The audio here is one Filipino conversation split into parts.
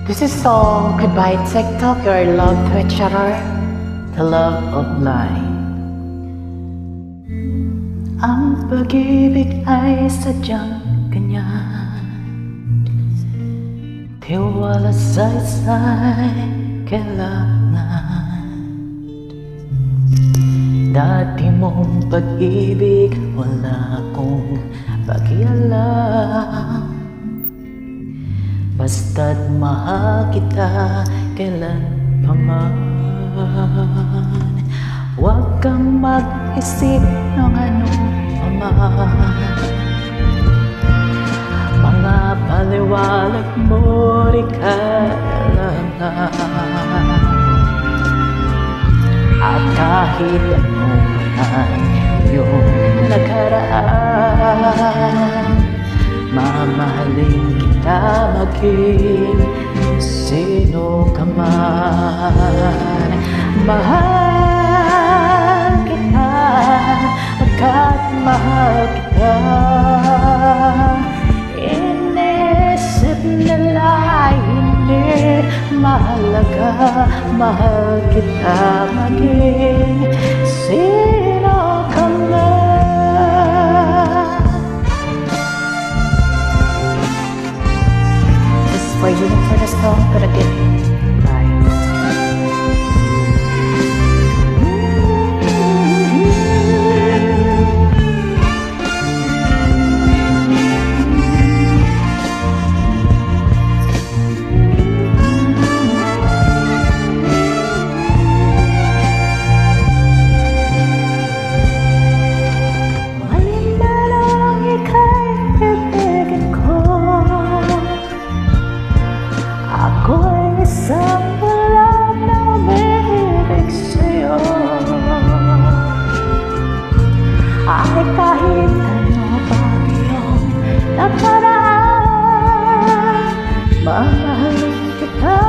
This is song Goodbye TikTok, your love to each other, the love of life. Ang pag-ibig ay sadyang ganyan, tiwala sa isa'y kailangan. Dati mong pag-ibig, wala akong pakialam. Basta't mahal kita kailan pa man. Huwag kang mag-isip ng ano pa man. Mga paliwanag mo di kailangan. At kahit ano man yung nakaraan, mamahalin kita maging sino ka man. Mahal kita pagkat mahal kita. Inisip nila hindi mahalaga, mahal kita maging sino ka man. Waiting for the song, but again, bye. Ay kahit ano pa iyong nakaraan, mamahalin kita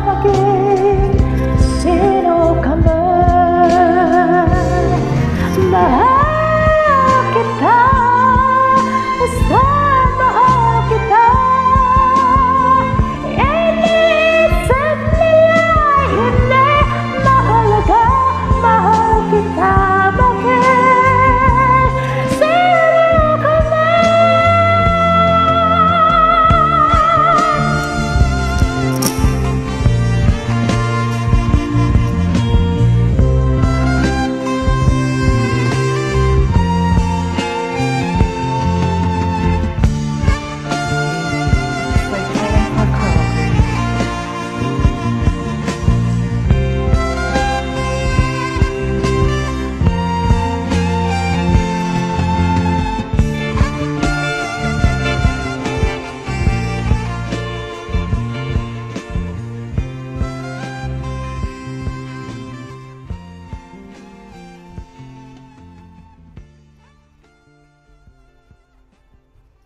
maging sino ka man. Mahal kita, basta mahal kita. Inisip nila hindi mahalaga, mahal kita maging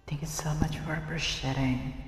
Thank you so much for appreciating.